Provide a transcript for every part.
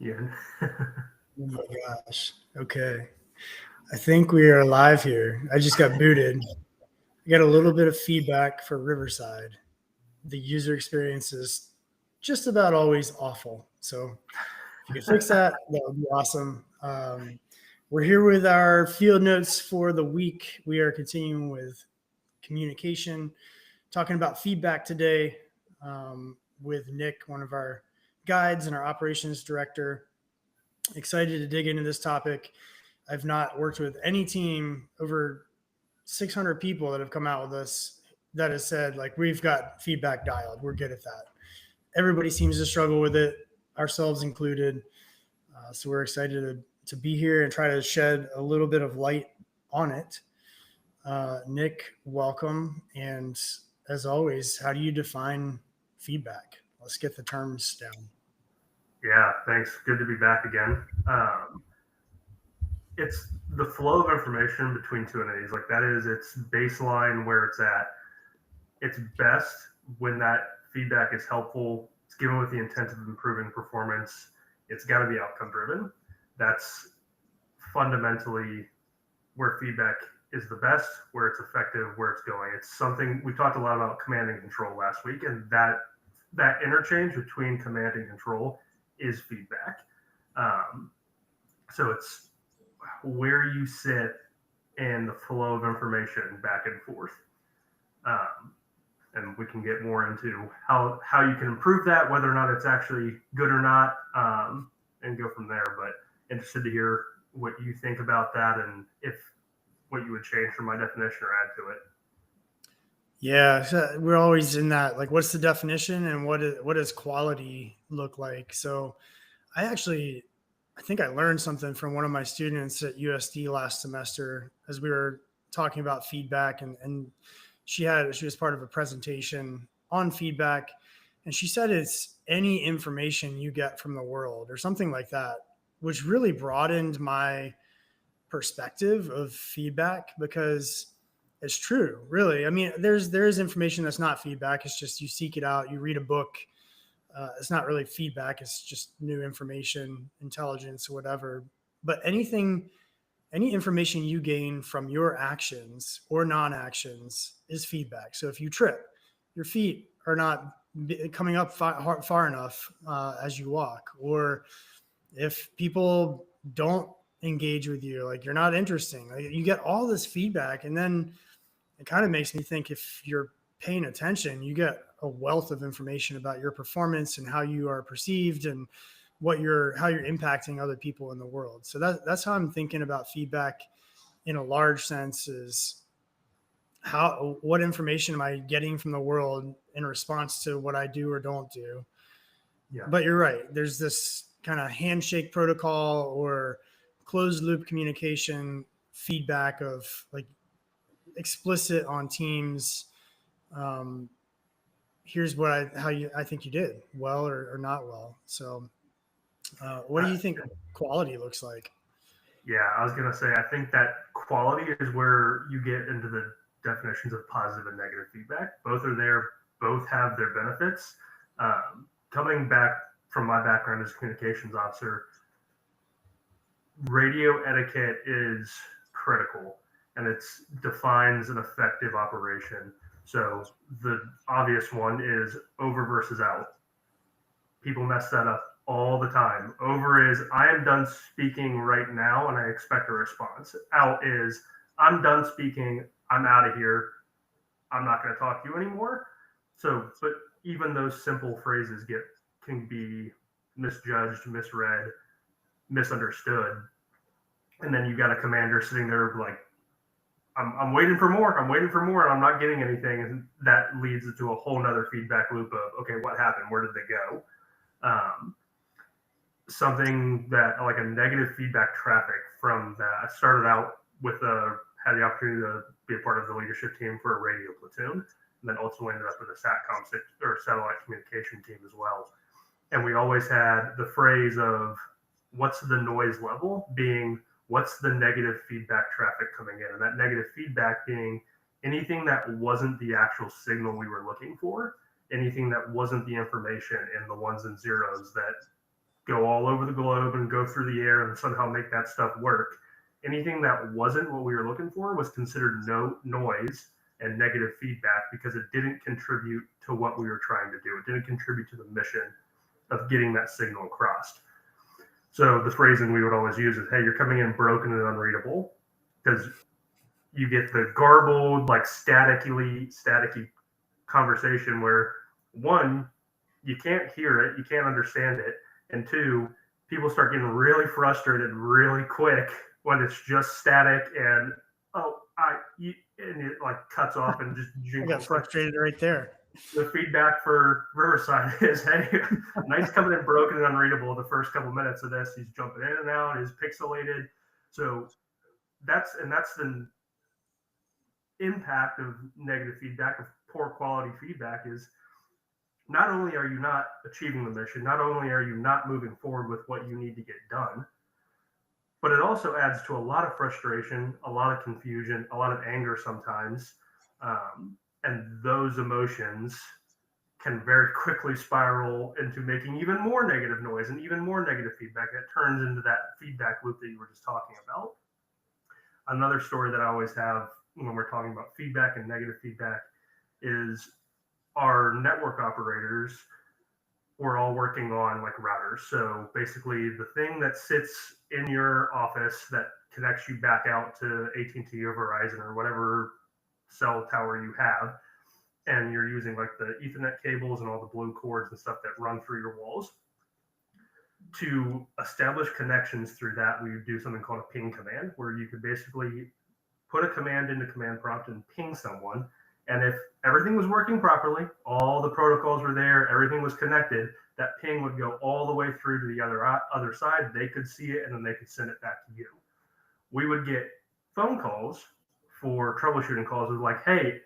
Ian. Oh my gosh. Okay. I think we are live here. I just got booted. I got a little bit of feedback for Riverside. The user experience is just about always awful. So if you could fix that, that would be awesome. We're here with our field notes for the week. We are continuing with communication, talking about feedback today with Nick, one of our guides and our operations director. Excited to dig into this topic. I've not worked with any team over 600 people that have come out with us that has said, like, we've got feedback dialed. We're good at that. Everybody seems to struggle with it, ourselves included. So we're excited to be here and try to shed a little bit of light on it. Nick, welcome. And as always, how do you define feedback? Let's get the terms down. Yeah, thanks. Good to be back again. It's the flow of information between two entities. Like that is its baseline where it's at. It's best when that feedback is helpful. It's given with the intent of improving performance. It's got to be outcome driven. That's fundamentally where feedback is the best, where it's effective, where it's going. It's something we talked a lot about command and control last week, and that interchange between command and control is feedback. So it's where you sit and the flow of information back and forth. And we can get more into how you can improve that, whether or not it's actually good or not, and go from there. But interested to hear what you think about that and if what you would change from my definition or add to it. Yeah, so we're always in that, like, what's the definition and what does quality look like? So I think I learned something from one of my students at USD last semester as we were talking about feedback, and she was part of a presentation on feedback, and she said it's any information you get from the world or something like that, which really broadened my perspective of feedback because it's true, really. I mean, there is information that's not feedback. It's just you seek it out, you read a book. It's not really feedback. It's just new information, intelligence, or whatever. But any information you gain from your actions or non-actions is feedback. So if you trip, your feet are not coming up far enough as you walk, or if people don't engage with you, like you're not interesting, like you get all this feedback, and then it kind of makes me think if you're paying attention, you get a wealth of information about your performance and how you are perceived and how you're impacting other people in the world. So that's how I'm thinking about feedback in a large sense, is what information am I getting from the world in response to what I do or don't do. Yeah. But you're right. There's this kind of handshake protocol or closed loop communication feedback of like explicit on Teams. Here's I think you did well or not well. So what do you think quality looks like? Yeah, I was gonna say I think that quality is where you get into the definitions of positive and negative feedback. Both are there. Both have their benefits. Coming back from my background as a communications officer, radio etiquette is critical, and it defines an effective operation. So the obvious one is over versus out. People mess that up all the time. Over is I am done speaking right now and I expect a response. Out is I'm done speaking, I'm out of here, I'm not going to talk to you anymore. So, but even those simple phrases can be misjudged, misread, misunderstood. And then you got a commander sitting there like, I'm waiting for more, and I'm not getting anything. And that leads to a whole nother feedback loop of, okay, what happened? Where did they go? Something that like a negative feedback traffic from that. I started out had the opportunity to be a part of the leadership team for a radio platoon, and then ultimately ended up with a SATCOM or satellite communication team as well. And we always had the phrase of what's the noise level being what's the negative feedback traffic coming in, and that negative feedback being anything that wasn't the actual signal we were looking for, anything that wasn't the information in the ones and zeros that go all over the globe and go through the air and somehow make that stuff work. Anything that wasn't what we were looking for was considered no noise and negative feedback because it didn't contribute to what we were trying to do. It didn't contribute to the mission of getting that signal across. So the phrasing we would always use is, hey, you're coming in broken and unreadable, because you get the garbled, like staticky conversation where, one, you can't hear it, you can't understand it, and two, people start getting really frustrated really quick when it's just static and and it like cuts off and just I jingles. got frustrated right there. The feedback for Riverside is, hey, Knight's coming in broken and unreadable the first couple minutes of this. He's jumping in and out, he's pixelated. So that's the impact of negative feedback, of poor quality feedback, is not only are you not achieving the mission, not only are you not moving forward with what you need to get done, but it also adds to a lot of frustration, a lot of confusion, a lot of anger sometimes. And those emotions can very quickly spiral into making even more negative noise and even more negative feedback that turns into that feedback loop that you were just talking about. Another story that I always have when we're talking about feedback and negative feedback is our network operators were all working on like routers. So basically the thing that sits in your office that connects you back out to AT&T or Verizon or whatever cell tower you have, and you're using like the Ethernet cables and all the blue cords and stuff that run through your walls. To establish connections through that, we would do something called a ping command, where you could basically put a command into command prompt and ping someone. And if everything was working properly, all the protocols were there, everything was connected, that ping would go all the way through to the other side. They could see it, and then they could send it back to you. We would get phone calls for troubleshooting calls with like, hey,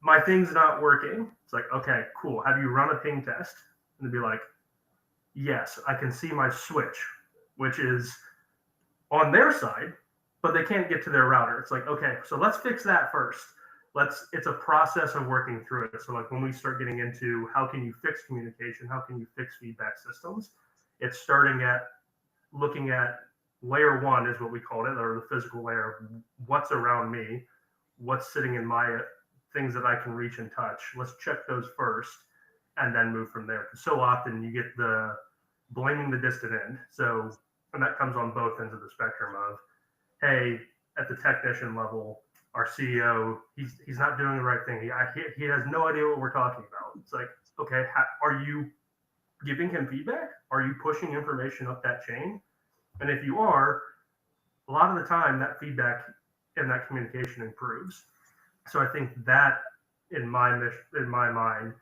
my thing's not working. It's like, okay, cool. Have you run a ping test? And they'd be like, yes, I can see my switch, which is on their side, but they can't get to their router. It's like, okay, so let's fix that first. It's a process of working through it. So like when we start getting into how can you fix communication, how can you fix feedback systems, it's starting at looking at layer one is what we called it, or the physical layer of what's around me, what's sitting in my things that I can reach and touch. Let's check those first and then move from there. Because so often you get the blaming the distant end. So, and that comes on both ends of the spectrum of, hey, at the technician level, our CEO, he's not doing the right thing. He has no idea what we're talking about. It's like, okay, are you giving him feedback? Are you pushing information up that chain? And if you are, a lot of the time that feedback and that communication improves. So I think that, in my mind,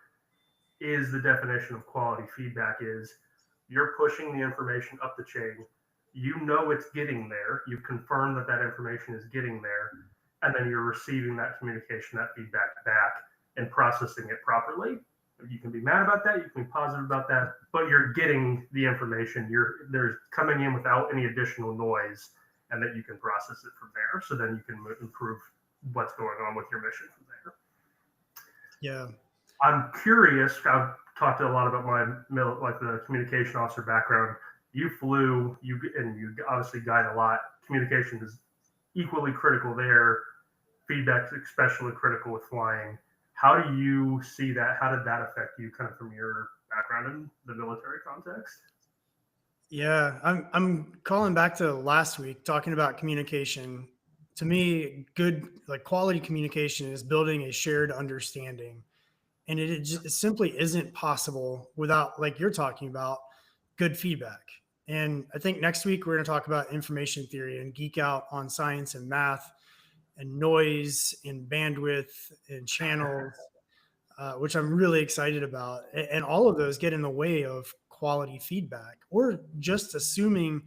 is the definition of quality feedback: is you're pushing the information up the chain. You know it's getting there. You've confirmed that information is getting there, and then you're receiving that communication, that feedback back, and processing it properly. You can be mad about that. You can be positive about that, but you're getting the information. There's coming in without any additional noise, and that you can process it from there. So then you can improve what's going on with your mission from there. Yeah. I'm curious. I've talked a lot about my the communication officer background. You flew, you obviously guide a lot. Communication is equally critical there. Feedback is especially critical with flying. How do you see that? How did that affect you, kind of from your background in the military context? Yeah, I'm calling back to last week talking about communication. To me, good, like, quality communication is building a shared understanding, and it simply isn't possible without, like you're talking about, good feedback. And I think next week we're going to talk about information theory and geek out on science and math and noise and bandwidth and channels, which I'm really excited about. And all of those get in the way of quality feedback, or just assuming.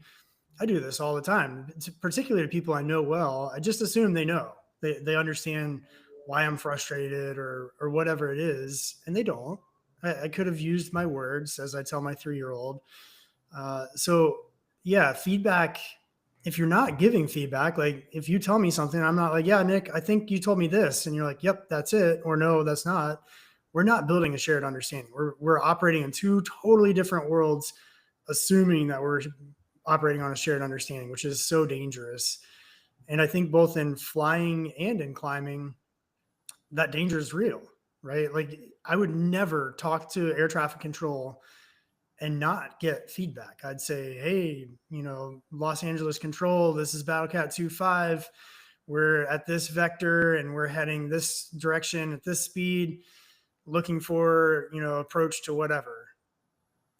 I do this all the time, particularly to people I know well. I just assume they know. They understand why I'm frustrated or whatever it is, and they don't. I could have used my words, as I tell my 3-year-old. So yeah, feedback. If you're not giving feedback, like if you tell me something, I'm not like, yeah, Nick, I think you told me this, and you're like, yep, that's it, or no, that's not. We're not building a shared understanding. We're operating in two totally different worlds, assuming that we're operating on a shared understanding, which is so dangerous. And I think both in flying and in climbing, that danger is real, right? Like I would never talk to air traffic control and not get feedback. I'd say, hey, Los Angeles control, this is Battlecat 2.5. We're at this vector and we're heading this direction at this speed, looking for, approach to whatever.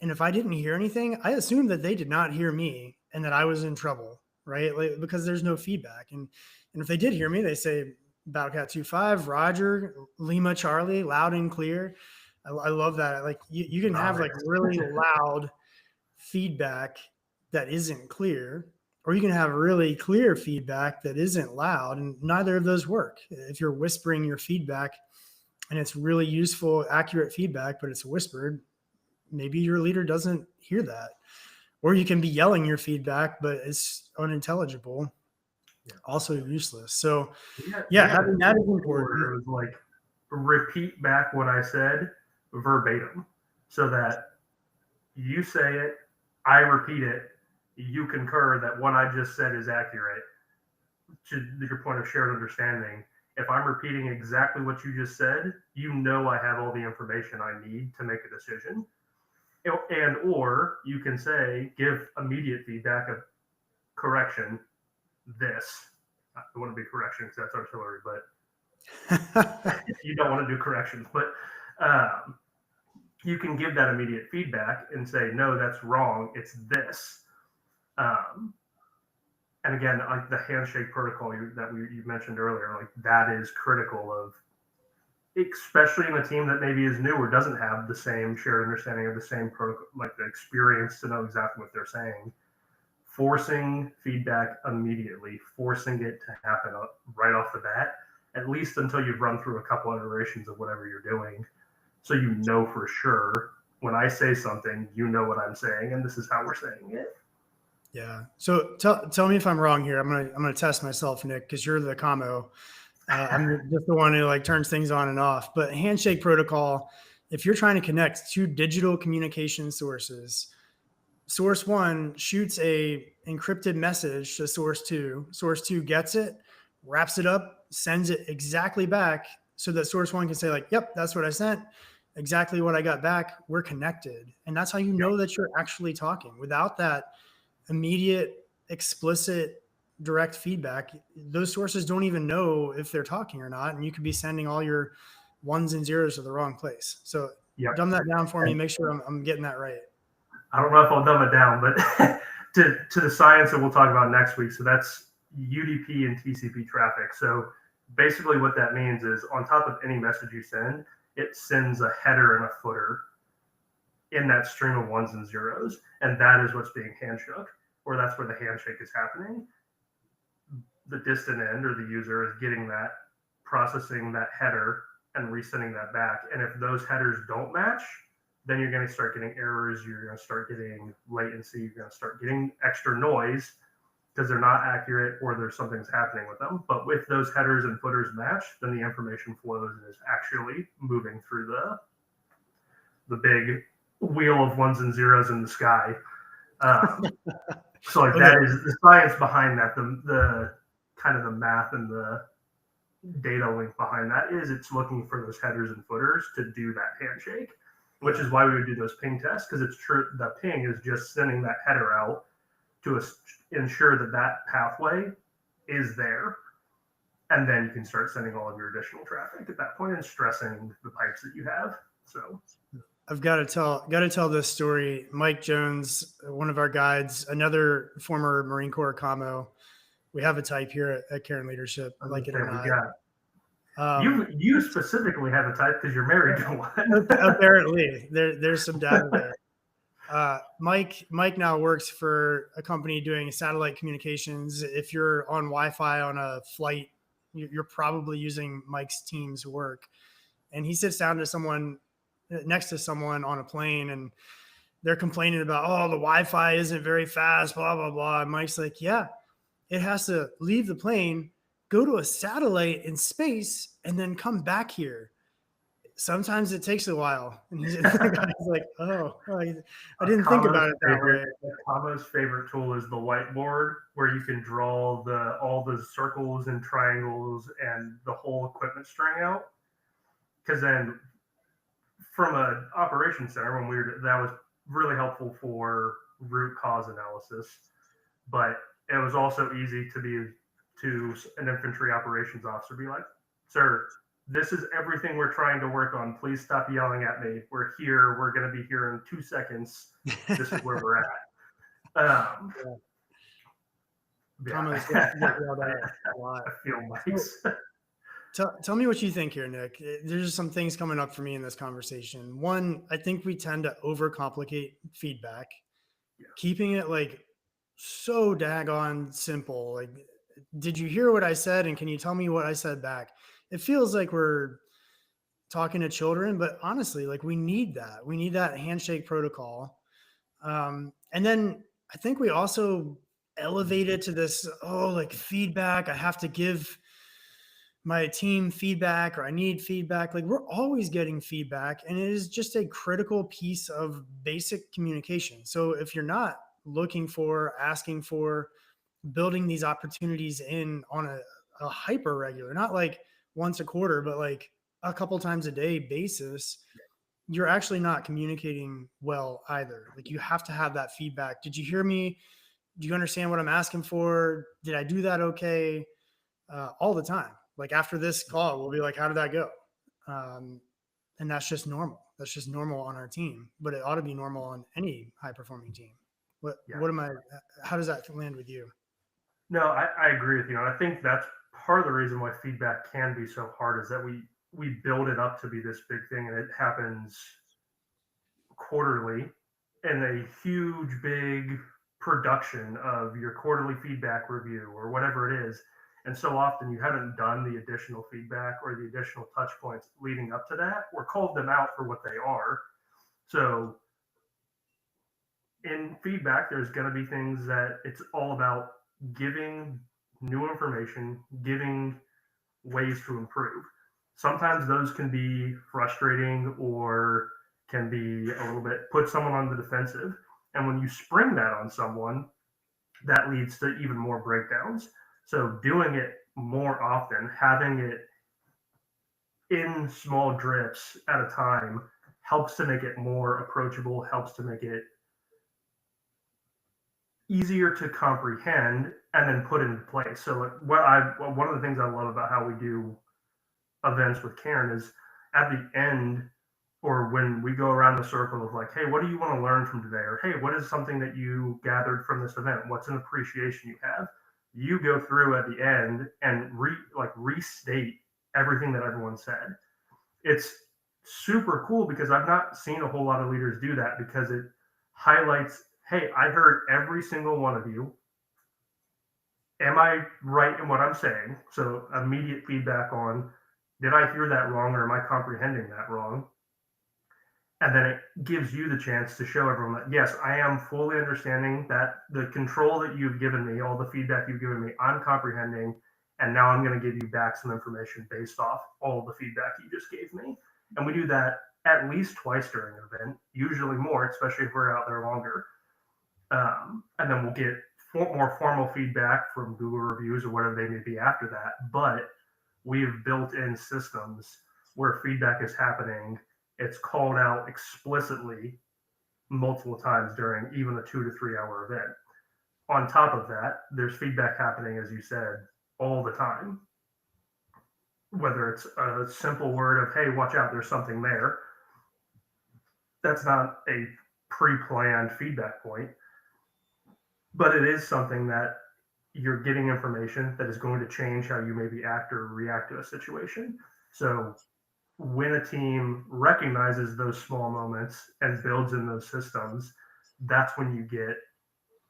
And if I didn't hear anything, I assumed that they did not hear me and that I was in trouble, right? Like, because there's no feedback. And if they did hear me, they say Battlecat 2.5, Roger, Lima, Charlie, loud and clear. I love that. Like you can have like really loud feedback that isn't clear, or you can have really clear feedback that isn't loud, and neither of those work. If you're whispering your feedback and it's really useful, accurate feedback, but it's whispered, maybe your leader doesn't hear that. Or you can be yelling your feedback, but it's unintelligible, also useless. So yeah, having that is important. It was like repeat back what I said verbatim, so that you say it, I repeat it, you concur that what I just said is accurate. To your point of shared understanding, if I'm repeating exactly what you just said, I have all the information I need to make a decision. And or you can say, give immediate feedback of correction, this. I want to be correction because that's artillery, but you don't want to do corrections. But you can give that immediate feedback and say, no, that's wrong. It's this. And again, like the handshake protocol that you mentioned earlier, like that is critical of, especially in a team that maybe is new or doesn't have the same shared understanding of the same protocol, like the experience to know exactly what they're saying. Forcing feedback immediately, forcing it to happen right off the bat, at least until you've run through a couple iterations of whatever you're doing. So you know for sure when I say something, you know what I'm saying, and this is how we're saying it. Yeah. So tell me if I'm wrong here. I'm gonna test myself, Nick, because you're the commo. I'm just the one who like turns things on and off. But handshake protocol, if you're trying to connect two digital communication sources, source one shoots a encrypted message to source two. Source two gets it, wraps it up, sends it exactly back so that source one can say like, yep, that's what I sent. Exactly what I got back. We're connected. And that's how you know that you're actually talking. Without that immediate, explicit, direct feedback, those sources don't even know if they're talking or not. And you could be sending all your ones and zeros to the wrong place. So dumb that down for me. Make sure I'm getting that right. I don't know if I'll dumb it down, but to the science that we'll talk about next week. So that's UDP and TCP traffic. So basically what that means is on top of any message you send, it sends a header and a footer in that stream of ones and zeros. And that is what's being handshook, or that's where the handshake is happening. The distant end or the user is getting that, processing that header and resending that back. And if those headers don't match, then you're going to start getting errors. You're going to start getting latency. You're going to start getting extra noise because they're not accurate or there's something's happening with them. But with those headers and footers matched, then the information flows and is actually moving through the big wheel of ones and zeros in the sky. So like that is the science behind that. The kind of the math and the data link behind that is it's looking for those headers and footers to do that handshake, which is why we would do those ping tests, because it's true the ping is just sending that header out to ensure that that pathway is there. And then you can start sending all of your additional traffic at that point and stressing the pipes that you have. So I've got to tell this story. Mike Jones, one of our guides, another former Marine Corps commo. We have a type here at Cairn Leadership. I like it or not. You specifically have a type because you're married to one. Apparently, there's some data there. Mike now works for a company doing satellite communications. If you're on Wi-Fi on a flight, you're probably using Mike's team's work. And he sits down to next to someone on a plane, and they're complaining about, oh, the Wi-Fi isn't very fast, blah, blah, blah. And Mike's like, yeah, it has to leave the plane, go to a satellite in space, and then come back here. sometimes it takes a while. And the guy's like, oh, I didn't think about it that way. Kama's favorite tool is the whiteboard, where you can draw all the circles and triangles and the whole equipment string out. Because then, from an operations center, that was really helpful for root cause analysis. But it was also easy to an infantry operations officer be like, sir, this is everything we're trying to work on. Please stop yelling at me. We're here. We're going to be here in 2 seconds. This is where we're at. Comments get yelled at a lot. I feel nice. Tell me what you think here, Nick. There's some things coming up for me in this conversation. One, I think we tend to overcomplicate feedback, keeping it like so daggone simple. Like, did you hear what I said? And can you tell me what I said back? It feels like we're talking to children, but honestly, like we need that. We need that handshake protocol. And then I think we also elevated to this, like feedback. I have to give my team feedback, or I need feedback. Like, we're always getting feedback, and it is just a critical piece of basic communication. So if you're not looking for, asking for, building these opportunities in on a hyper regular, not like once a quarter, but like a couple times a day basis, you're actually not communicating well either. Like, you have to have that feedback. Did you hear me? Do you understand what I'm asking for? Did I do that okay? All the time. Like, after this call, we'll be like, how did that go? And that's just normal. That's just normal on our team, but it ought to be normal on any high performing team. How does that land with you? No, I agree with you. And I think that's part of the reason why feedback can be so hard, is that we build it up to be this big thing, and it happens quarterly in a huge, big production of your quarterly feedback review or whatever it is. And so often you haven't done the additional feedback or the additional touch points leading up to that, or called them out for what they are. So in feedback, there's going to be things that it's all about giving new information, giving ways to improve. Sometimes those can be frustrating, or can be a little bit put someone on the defensive. And when you spring that on someone, that leads to even more breakdowns. So doing it more often, having it in small drips at a time, helps to make it more approachable, helps to make it easier to comprehend and then put into place. So one of the things I love about how we do events with Karen is, at the end, or when we go around the circle of like, hey, what do you want to learn from today? Or, hey, what is something that you gathered from this event? What's an appreciation you have? You go through at the end and restate everything that everyone said. It's super cool, because I've not seen a whole lot of leaders do that, because it highlights, hey, I heard every single one of you. Am I right in what I'm saying? So immediate feedback on, did I hear that wrong, or am I comprehending that wrong? And then it gives you the chance to show everyone that, yes, I am fully understanding that the control that you've given me, all the feedback you've given me, I'm comprehending. And now I'm going to give you back some information based off all the feedback you just gave me. And we do that at least twice during an event, usually more, especially if we're out there longer. And then we'll get more formal feedback from Google reviews or whatever they may be after that. But we've built in systems where feedback is happening. It's called out explicitly multiple times during even a 2 to 3 hour event. On top of that, there's feedback happening, as you said, all the time. Whether it's a simple word of, hey, watch out, there's something there. That's not a pre-planned feedback point, but it is something that you're getting information that is going to change how you maybe act or react to a situation. So when a team recognizes those small moments and builds in those systems, that's when you get,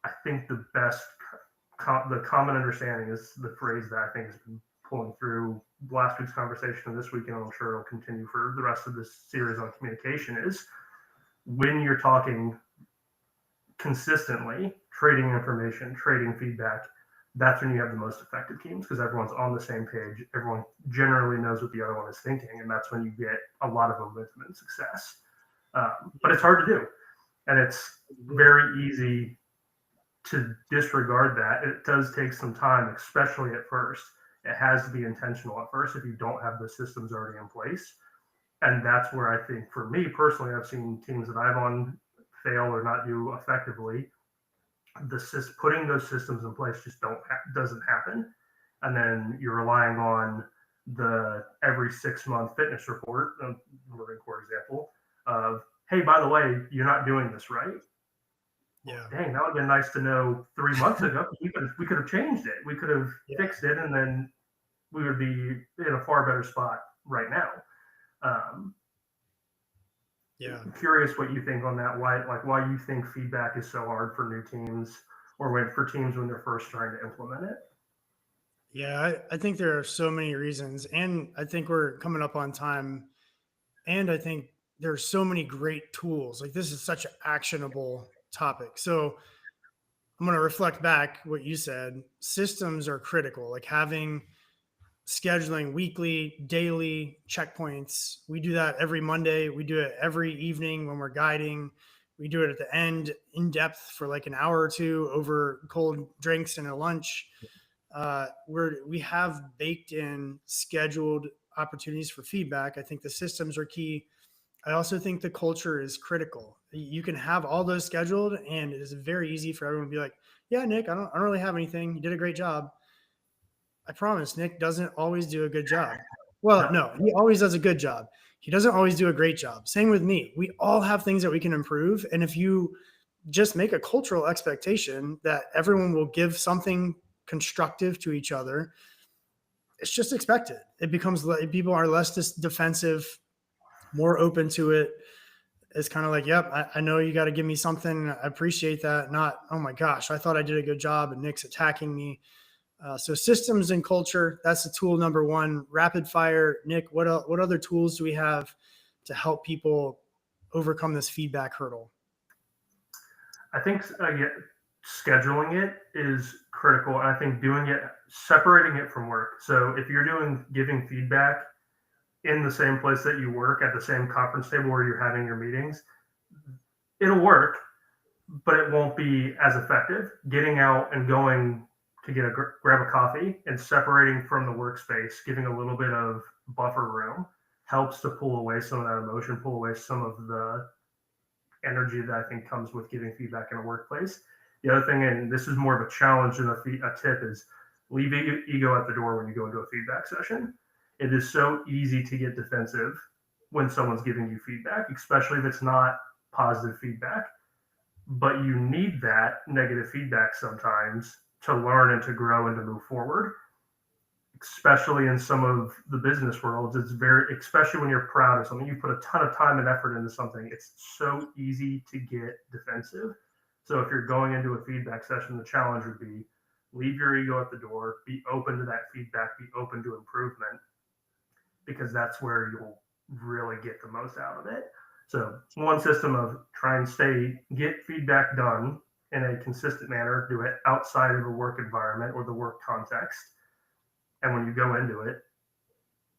I think, the best, the common understanding is the phrase that I think has been pulling through last week's conversation and this week, and I'm sure it'll continue for the rest of this series on communication, is when you're talking consistently, trading information, trading feedback, that's when you have the most effective teams because everyone's on the same page. Everyone generally knows what the other one is thinking, and that's when you get a lot of momentum and success. But it's hard to do, and it's very easy to disregard that. It does take some time, especially at first. It has to be intentional at first if you don't have the systems already in place. And that's where I think, for me personally, I've seen teams that I've on fail or not do effectively. Putting those systems in place just doesn't happen. And then you're relying on the every 6-month fitness report, Marine Corps example, of, hey, by the way, you're not doing this right. Yeah. Dang, that would have been nice to know 3 months ago. We could have changed it. We could have fixed it, and then we would be in a far better spot right now. I'm curious what you think on that. Why you think feedback is so hard for new teams or for teams when they're first trying to implement it? Yeah, I think there are so many reasons, and I think we're coming up on time, and I think there's so many great tools. Like, this is such an actionable topic. So I'm going to reflect back what you said. Systems are critical, like having scheduling weekly, daily checkpoints. We do that every Monday. We do it every evening when we're guiding. We do it at the end in depth for like an hour or two over cold drinks and a lunch. We have baked in scheduled opportunities for feedback. I think the systems are key. I also think the culture is critical. You can have all those scheduled, and it is very easy for everyone to be like, yeah, Nick, I don't really have anything. You did a great job. I promise Nick doesn't always do a good job. Well, no, he always does a good job. He doesn't always do a great job. Same with me. We all have things that we can improve. And if you just make a cultural expectation that everyone will give something constructive to each other, it's just expected. It becomes, people are less defensive, more open to it. It's kind of like, yep, I know you got to give me something. I appreciate that. Not, oh my gosh, I thought I did a good job and Nick's attacking me. So systems and culture, that's the tool number one. Rapid fire. Nick, what other tools do we have to help people overcome this feedback hurdle? I think scheduling it is critical. And I think separating it from work. So if you're giving feedback in the same place that you work, at the same conference table where you're having your meetings, it'll work, but it won't be as effective. Getting out and going to grab a coffee and separating from the workspace, giving a little bit of buffer room, helps to pull away some of that emotion, pull away some of the energy that I think comes with giving feedback in a workplace. The other thing, and this is more of a challenge than a tip, is leave ego at the door when you go into a feedback session. It is so easy to get defensive when someone's giving you feedback, especially if it's not positive feedback. But you need that negative feedback sometimes to learn and to grow and to move forward, especially in some of the business worlds. Especially when you're proud of something, you put a ton of time and effort into something, it's so easy to get defensive. So if you're going into a feedback session, the challenge would be leave your ego at the door, be open to that feedback, be open to improvement, because that's where you'll really get the most out of it. So one system of try and get feedback done in a consistent manner, do it outside of a work environment or the work context. And when you go into it,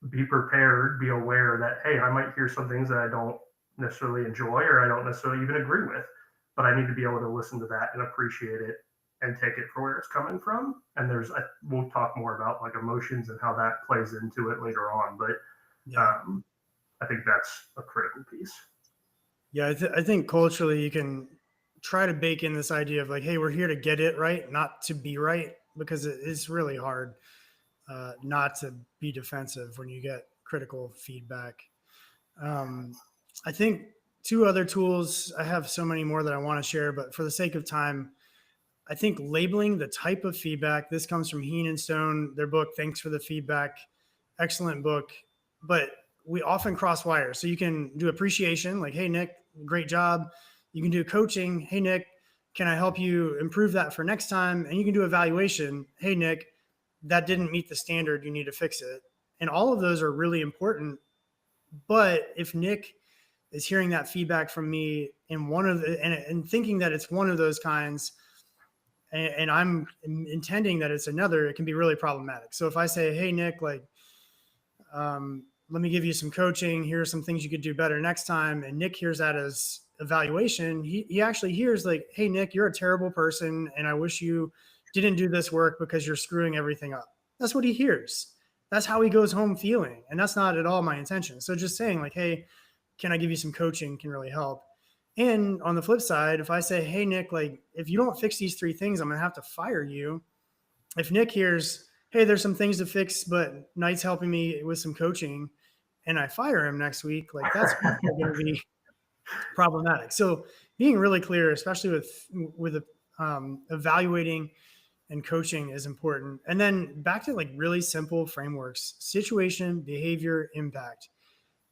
be prepared, be aware that, hey, I might hear some things that I don't necessarily enjoy or I don't necessarily even agree with, but I need to be able to listen to that and appreciate it and take it for where it's coming from. And we'll talk more about like emotions and how that plays into it later on. But I think that's a critical piece. Yeah, I think culturally you can try to bake in this idea of like, hey, we're here to get it right, not to be right, because it's really hard not to be defensive when you get critical feedback. I think two other tools, I have so many more that I want to share, but for the sake of time, I think labeling the type of feedback. This comes from Heen and Stone, their book, Thanks for the Feedback. Excellent book. But we often cross wires. So you can do appreciation, like, hey, Nick, great job. You can do coaching. Hey, Nick, can I help you improve that for next time? And you can do evaluation. Hey, Nick, that didn't meet the standard. You need to fix it. And all of those are really important. But if Nick is hearing that feedback from me in and thinking that it's one of those kinds, and I'm intending that it's another, it can be really problematic. So if I say, hey, Nick, like, let me give you some coaching. Here are some things you could do better next time. And Nick hears that as evaluation. He actually hears like, hey, Nick, you're a terrible person. And I wish you didn't do this work because you're screwing everything up. That's what he hears. That's how he goes home feeling. And that's not at all my intention. So just saying like, hey, can I give you some coaching can really help. And on the flip side, if I say, hey, Nick, like if you don't fix these 3 things, I'm going to have to fire you. If Nick hears, hey, there's some things to fix, but Knight's helping me with some coaching, and I fire him next week, like that's going to be problematic. So being really clear, especially with evaluating and coaching, is important. And then back to like really simple frameworks: situation, behavior, impact.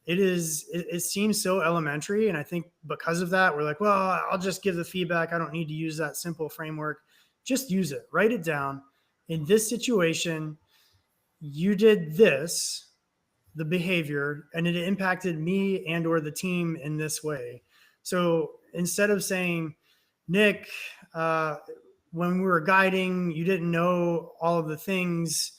It seems so elementary, and I think because of that, we're like, well, I'll just give the feedback. I don't need to use that simple framework. Just use it. Write it down. In this situation, you did this, the behavior, and it impacted me and or the team in this way. So instead of saying, Nick, when we were guiding, you didn't know all of the things,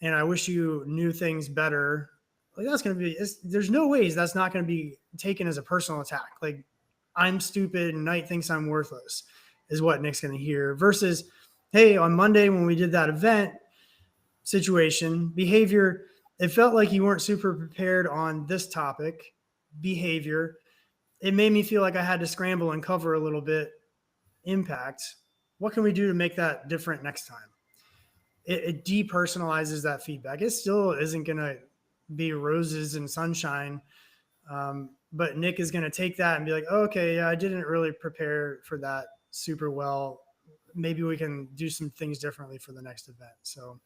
and I wish you knew things better. Like that's going to be, there's no ways that's not going to be taken as a personal attack. Like I'm stupid and Knight thinks I'm worthless is what Nick's going to hear, versus, hey, on Monday when we did that event, situation, behavior, it felt like you weren't super prepared on this topic, behavior. It made me feel like I had to scramble and cover a little bit. Impact. What can we do to make that different next time? It depersonalizes that feedback. It still isn't going to be roses and sunshine. But Nick is going to take that and be like, oh, okay, yeah, I didn't really prepare for that super well. Maybe we can do some things differently for the next event. So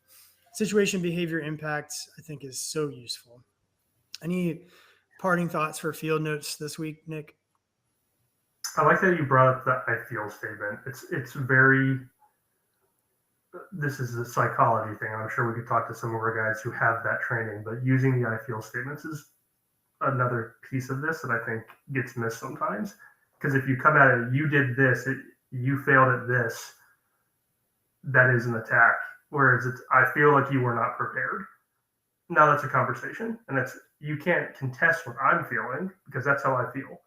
situation, behavior, impact, I think is so useful. Any parting thoughts for field notes this week, Nick? I like that you brought up the I feel statement. It's very, this is a psychology thing. I'm sure we could talk to some of our guys who have that training, but using the I feel statements is another piece of this that I think gets missed sometimes. Because if you come at it, you did this, you failed at this, that is an attack. Whereas I feel like you were not prepared. Now that's a conversation, and you can't contest what I'm feeling because that's how I feel.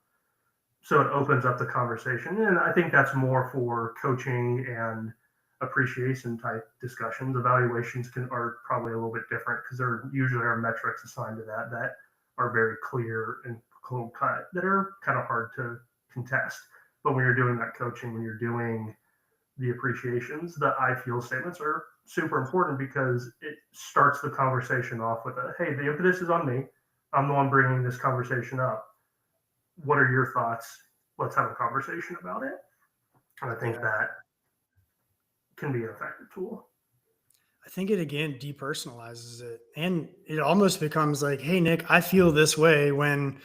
So it opens up the conversation, and I think that's more for coaching and appreciation type discussions. Evaluations are probably a little bit different because there usually are metrics assigned to that are very clear and cold cut that are kind of hard to contest. But when you're doing that coaching, when you're doing the appreciations, the I feel statements are super important because it starts the conversation off with hey, the impetus is on me. I'm the one bringing this conversation up. What are your thoughts? Let's have a conversation about it. And I think that can be an effective tool. I think it again depersonalizes it, and it almost becomes like, hey, Nick, I feel this way when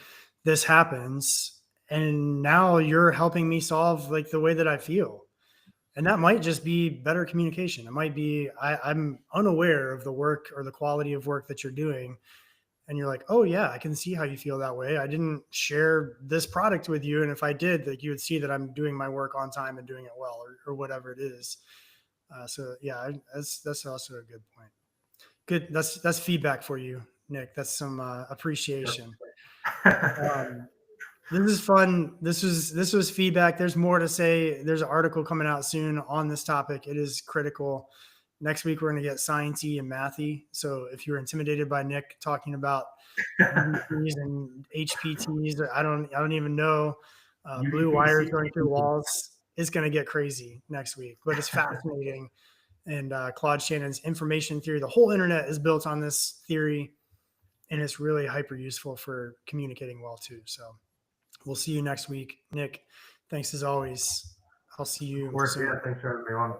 this happens, and now you're helping me solve like the way that I feel. And that might just be better communication. It might be I'm unaware of the work or the quality of work that you're doing. And you're like, oh, yeah, I can see how you feel that way. I didn't share this product with you. And if I did, like you would see that I'm doing my work on time and doing it well or whatever it is. So, yeah, that's also a good point. Good. That's feedback for you, Nick. That's some appreciation. This is fun. This was feedback. There's more to say. There's an article coming out soon on this topic. It is critical. Next week, we're going to get sciencey and mathy. So if you're intimidated by Nick talking about UDPs and HPTs, I don't even know, blue wires going through walls, it's going to get crazy next week. But it's fascinating. And Claude Shannon's information theory, the whole internet is built on this theory, and it's really hyper useful for communicating well too. So we'll see you next week. Nick, thanks as always. I'll see you. Of course, yeah, thanks for having me on.